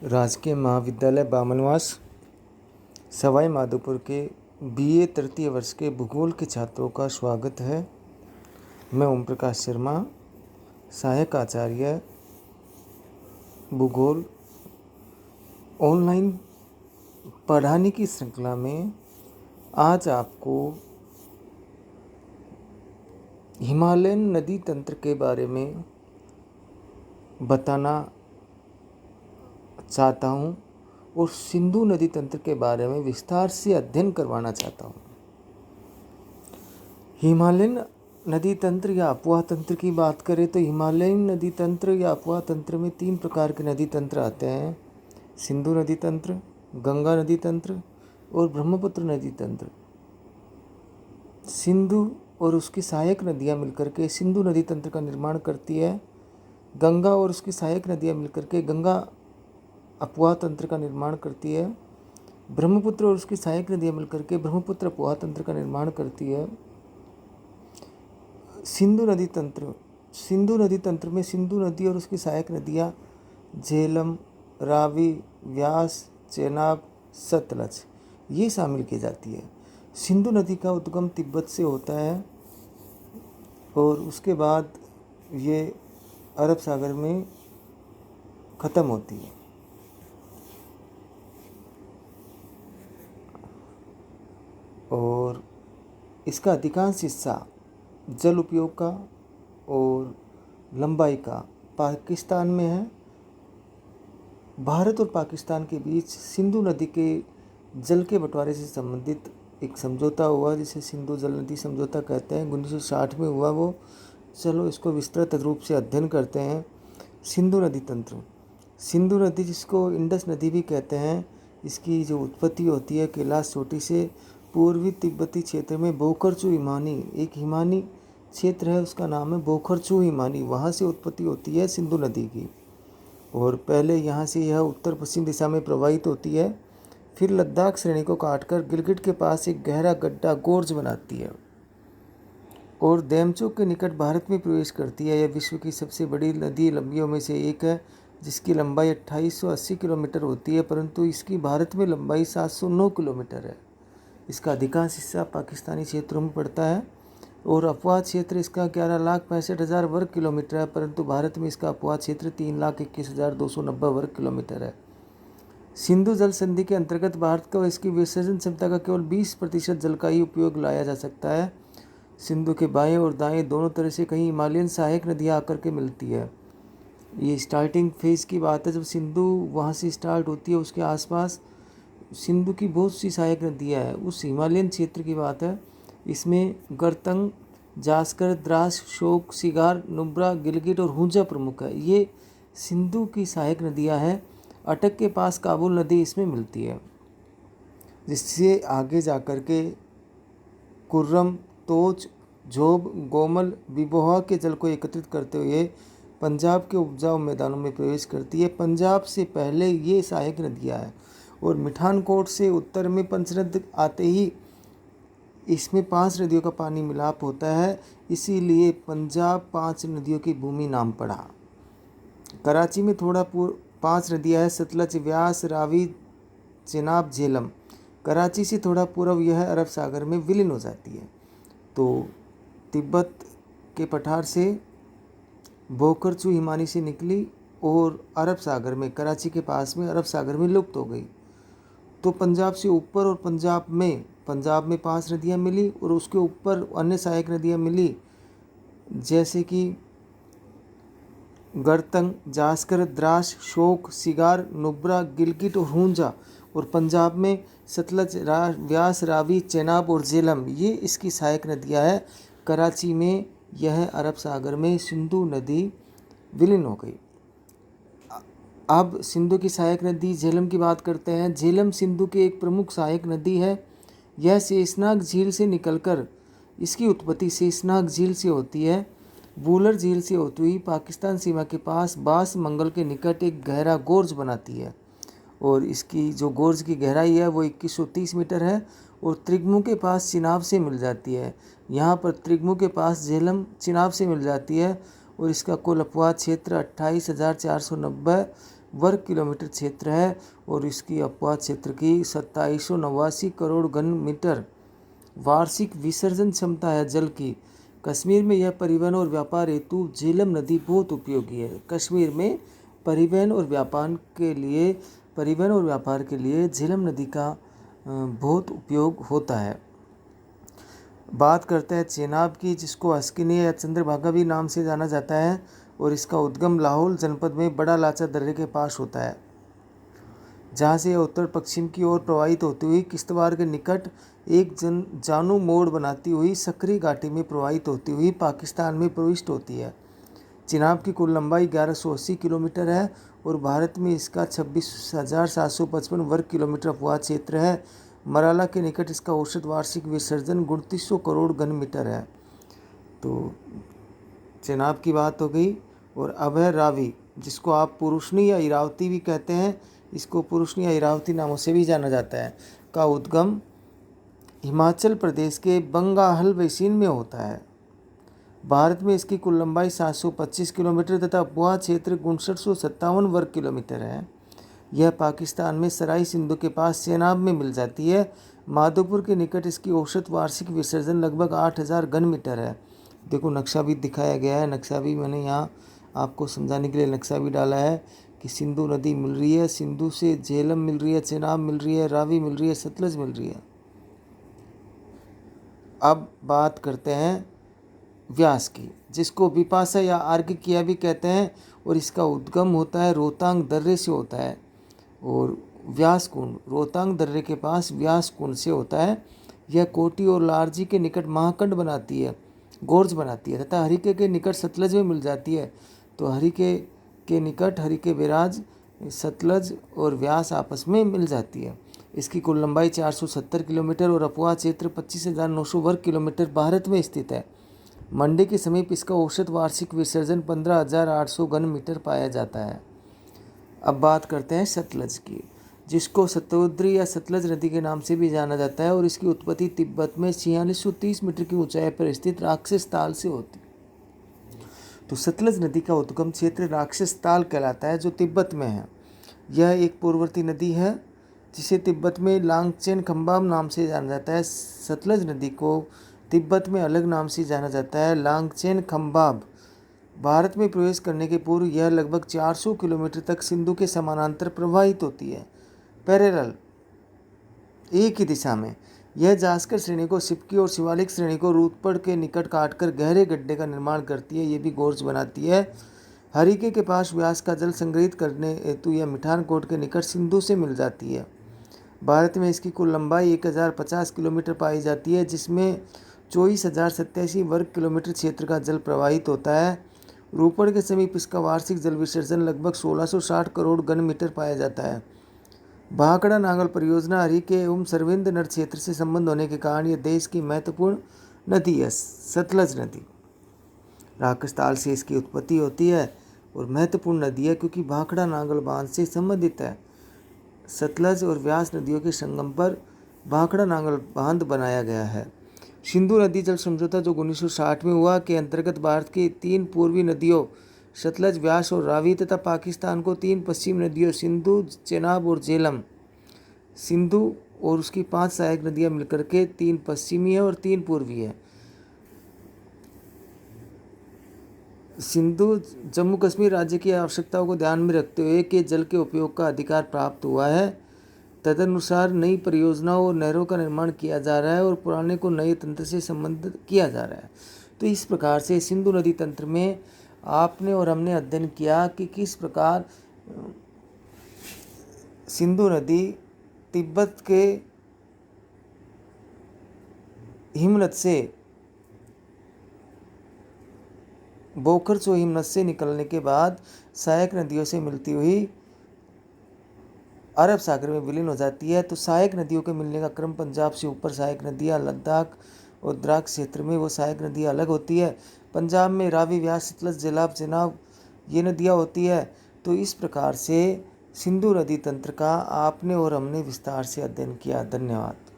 राजकीय महाविद्यालय बामनवास सवाई माधोपुर के बीए तृतीय वर्ष के भूगोल के छात्रों का स्वागत है। मैं ओम प्रकाश शर्मा, सहायक आचार्य भूगोल, ऑनलाइन पढ़ाने की श्रृंखला में आज आपको हिमालयन नदी तंत्र के बारे में बताना चाहता हूँ और सिंधु नदी तंत्र के बारे में विस्तार से अध्ययन करवाना चाहता हूँ। हिमालयन नदी तंत्र या अपवाह तंत्र की बात करें तो हिमालयन नदी तंत्र या अपवाह तंत्र में 3 प्रकार के नदी तंत्र आते हैं: सिंधु नदी तंत्र, गंगा नदी तंत्र और ब्रह्मपुत्र नदी तंत्र। सिंधु और उसकी सहायक नदियाँ मिलकर के सिंधु नदी तंत्र का निर्माण करती है। गंगा और उसकी सहायक नदियाँ मिलकर के गंगा अपवाह तंत्र का निर्माण करती है। ब्रह्मपुत्र और उसकी सहायक नदियाँ मिलकर के ब्रह्मपुत्र अपवाह तंत्र का निर्माण करती है। सिंधु नदी तंत्र में सिंधु नदी और उसकी सहायक नदियाँ झेलम, रावी, व्यास, चेनाब, सतलज ये शामिल की जाती है। सिंधु नदी का उद्गम तिब्बत से होता है और उसके बाद ये अरब सागर में ख़त्म होती है। और इसका अधिकांश हिस्सा जल उपयोग का और लंबाई का पाकिस्तान में है। भारत और पाकिस्तान के बीच सिंधु नदी के जल के बंटवारे से संबंधित एक समझौता हुआ जिसे सिंधु जल नदी समझौता कहते हैं। 1960 में हुआ वो। चलो इसको विस्तृत रूप से अध्ययन करते हैं। सिंधु नदी तंत्र, सिंधु नदी जिसको इंडस नदी भी कहते हैं, इसकी जो उत्पत्ति होती है कैलाश चोटी से पूर्वी तिब्बती क्षेत्र में बोखरचू हिमानी, एक हिमानी क्षेत्र है, उसका नाम है बोखरचू हिमानी, वहाँ से उत्पत्ति होती है सिंधु नदी की। और पहले यहाँ से यह उत्तर पश्चिम दिशा में प्रवाहित होती है, फिर लद्दाख श्रेणी को काटकर गिलगिट के पास एक गहरा गड्ढा गोर्ज बनाती है और देमचोक के निकट भारत में प्रवेश करती है। यह विश्व की सबसे बड़ी नदी लंबियों में से एक है जिसकी लंबाई 2880 किलोमीटर होती है, परंतु इसकी भारत में लंबाई 709 किलोमीटर है। इसका अधिकांश हिस्सा पाकिस्तानी क्षेत्रों में पड़ता है और अपवाह क्षेत्र इसका 11,65,000 वर्ग किलोमीटर है, परंतु भारत में इसका अपवाह क्षेत्र 3,21,290 वर्ग किलोमीटर है। सिंधु जल संधि के अंतर्गत भारत को इसकी विसर्जन क्षमता का केवल 20% जल का ही उपयोग लाया जा सकता है। सिंधु के बाएं और दाएं दोनों तरह से कहीं हिमालयन सहायक नदियाँ आकर के मिलती है। ये स्टार्टिंग फेज़ की बात है, जब सिंधु वहाँ से स्टार्ट होती है उसके आसपास सिंधु की बहुत सी सहायक नदियाँ हैं, उस हिमालयन क्षेत्र की बात है। इसमें गरतंग, जास्कर, द्रास, शोक, सिगार, नुब्रा, गिलगिट और हुंजा प्रमुख है। ये सिंधु की सहायक नदियाँ हैं। अटक के पास काबुल नदी इसमें मिलती है, जिससे आगे जाकर के कुर्रम, तोच, झोब, गोमल, बिबोहा के जल को एकत्रित करते हुए पंजाब के उपजाऊ मैदानों में प्रवेश करती है। पंजाब से पहले ये सहायक नदियाँ हैं और मिठानकोट से उत्तर में पंचनद आते ही इसमें 5 नदियों का पानी मिलाप होता है, इसीलिए पंजाब 5 नदियों की भूमि नाम पड़ा। कराची में थोड़ा 5 नदियाँ हैं: सतलज, व्यास, रावी, चेनाब, झेलम। कराची से थोड़ा पूर्व यह अरब सागर में विलीन हो जाती है। तो तिब्बत के पठार से बोखरचू हिमानी से निकली और अरब सागर में, कराची के पास में अरब सागर में लुप्त हो गई। तो पंजाब से ऊपर और पंजाब में 5 नदियाँ मिली और उसके ऊपर अन्य सहायक नदियाँ मिली, जैसे कि गरतंग, जास्कर, द्रास, शोक, सिगार, नुब्रा, गिलगिट और हुंजा। और पंजाब में सतलज, व्यास, रावी, चेनाब और झेलम ये इसकी सहायक नदियाँ हैं। कराची में यह अरब सागर में सिंधु नदी विलीन हो गई। अब सिंधु की सहायक नदी झेलम की बात करते हैं। झेलम सिंधु की एक प्रमुख सहायक नदी है। यह शेषनाग झील से निकलकर, इसकी उत्पत्ति शेषनाग झील से होती है। वूलर झील से होती हुई पाकिस्तान सीमा के पास बास मंगल के निकट एक गहरा गोर्ज बनाती है और इसकी जो गोर्ज की गहराई है वो 2130 मीटर है और त्रिगमू के पास चिनाब से मिल जाती है। यहाँ पर त्रिगमू के पास झेलम चिनाब से मिल जाती है और इसका कुल अपवाह क्षेत्र 28,490 वर्ग किलोमीटर क्षेत्र है और इसकी अपवाद क्षेत्र की 2789 करोड़ घन मीटर वार्षिक विसर्जन क्षमता है जल की। कश्मीर में यह परिवहन और व्यापार हेतु झेलम नदी बहुत उपयोगी है। कश्मीर में परिवहन और व्यापार के लिए झेलम नदी का बहुत उपयोग होता है। बात करते हैं चेनाब की, जिसको अस्किनी या चंद्रभागा भी नाम से जाना जाता है और इसका उद्गम लाहौल जनपद में बड़ा लाचा दर्रे के पास होता है, जहाँ से यह उत्तर पश्चिम की ओर प्रवाहित होती हुई किश्तवाड़ के निकट एक जानू मोड़ बनाती हुई सकरी घाटी में प्रवाहित होती हुई पाकिस्तान में प्रविष्ट होती है। चेनाब की कुल लंबाई 1180 किलोमीटर है और भारत में इसका 26,755 वर्ग किलोमीटर अपवाद क्षेत्र है। मराला के निकट इसका औसत वार्षिक विसर्जन 2900 करोड़ घन मीटर है। तो चेनाब की बात हो गई। और अब है रावी, जिसको आप पुरुषनी या इरावती भी कहते हैं, इसको पुरुषनी या इरावती नामों से भी जाना जाता है, का उद्गम हिमाचल प्रदेश के बंगाल बेसिन में होता है। भारत में इसकी कुल लंबाई 725 किलोमीटर तथा अपवाद क्षेत्र 5957 वर्ग किलोमीटर है। यह पाकिस्तान में सराय सिंधु के पास चेनाब में मिल जाती है। माधोपुर के निकट इसकी औसत वार्षिक विसर्जन लगभग 8000 घन मीटर है। देखो नक्शा भी दिखाया गया है, नक्शा भी मैंने यहाँ आपको समझाने के लिए नक्शा भी डाला है कि सिंधु नदी मिल रही है, सिंधु से झेलम मिल रही है, चेनाब मिल रही है, रावी मिल रही है, सतलज मिल रही है। अब बात करते हैं व्यास की, जिसको विपाशा या आर्किया भी कहते हैं और इसका उद्गम होता है रोहतांग दर्रे से होता है और व्यास कुंड रोहतांग दर्रे के पास व्यास कुंड से होता है। यह कोटी और लारजी के निकट महाकंड बनाती है, गोर्ज बनाती है तथा हरिके के निकट सतलज में मिल जाती है। तो हरिके के निकट हरिके बैराज, सतलज और व्यास आपस में मिल जाती है। इसकी कुल लंबाई 470 किलोमीटर और अपवाद क्षेत्र 25,900 वर्ग किलोमीटर भारत में स्थित है। मंडी के समीप इसका औसत वार्षिक विसर्जन 15,800 घन मीटर पाया जाता है। अब बात करते हैं सतलज की, जिसको सतोद्री या सतलज नदी के नाम से भी जाना जाता है और इसकी उत्पत्ति तिब्बत में 4630 मीटर की ऊंचाई पर स्थित राक्षस ताल से होती है। तो सतलज नदी का उद्गम क्षेत्र राक्षस ताल कहलाता है, जो तिब्बत में है। यह एक पूर्ववर्ती नदी है जिसे तिब्बत में लांगचेन खम्बाम नाम से जाना जाता है। सतलज नदी को तिब्बत में अलग नाम से जाना जाता है, लांगचेन खम्बाब। भारत में प्रवेश करने के पूर्व यह लगभग 400 किलोमीटर तक सिंधु के समानांतर प्रवाहित होती है, पैरेलल, एक ही दिशा में। यह जास्कर श्रेणी को सिपकी और शिवालिक श्रेणी को रूतपड़ के निकट काटकर गहरे गड्ढे का निर्माण करती है, ये भी गोर्ज बनाती है। हरिके के पास व्यास का जल संग्रहित करने हेतु यह मिठानकोट के निकट सिंधु से मिल जाती है। भारत में इसकी कुल लंबाई 1050 किलोमीटर पाई जाती है, जिसमें 24,087 वर्ग किलोमीटर क्षेत्र का जल प्रवाहित होता है। रूपड़ के समीप इसका वार्षिक जल विसर्जन लगभग 1660 करोड़ घन मीटर पाया जाता है। भाखड़ा नांगल परियोजना हरिके एवं सरविंद नद क्षेत्र से संबंध होने के कारण यह देश की महत्वपूर्ण नदी है। सतलज नदी राक्षस ताल से इसकी उत्पत्ति होती है और महत्वपूर्ण नदी है क्योंकि भाखड़ा नांगल बांध से संबंधित है। सतलज और व्यास नदियों के संगम पर भाखड़ा नांगल बांध बनाया गया है। सिंधु नदी जल समझौता जो 1960 में हुआ के अंतर्गत भारत की 3 पूर्वी नदियों सतलज, व्यास और रावी तथा पाकिस्तान को 3 पश्चिम नदियों सिंधु, चेनाब और झेलम, सिंधु और उसकी 5 सहायक नदियां मिलकर के 3 पश्चिमी है और 3 पूर्वी है। सिंधु जम्मू कश्मीर राज्य की आवश्यकताओं को ध्यान में रखते हुए कि जल के उपयोग का अधिकार प्राप्त हुआ है, तदनुसार नई परियोजनाओं और नहरों का निर्माण किया जा रहा है और पुराने को नए तंत्र से संबंधित किया जा रहा है। तो इस प्रकार से सिंधु नदी तंत्र में आपने और हमने अध्ययन किया कि किस प्रकार सिंधु नदी तिब्बत के हिमनद से बोखरसो हिमनद से निकलने के बाद सहायक नदियों से मिलती हुई अरब सागर में विलीन हो जाती है। तो सहायक नदियों के मिलने का क्रम पंजाब से ऊपर सहायक नदियाँ, लद्दाख और द्रास क्षेत्र में वो सहायक नदियाँ अलग होती है। पंजाब में रावी, व्यास, सतलज, झेलम, चेनाब ये नदियाँ होती है। तो इस प्रकार से सिंधु नदी तंत्र का आपने और हमने विस्तार से अध्ययन किया। धन्यवाद।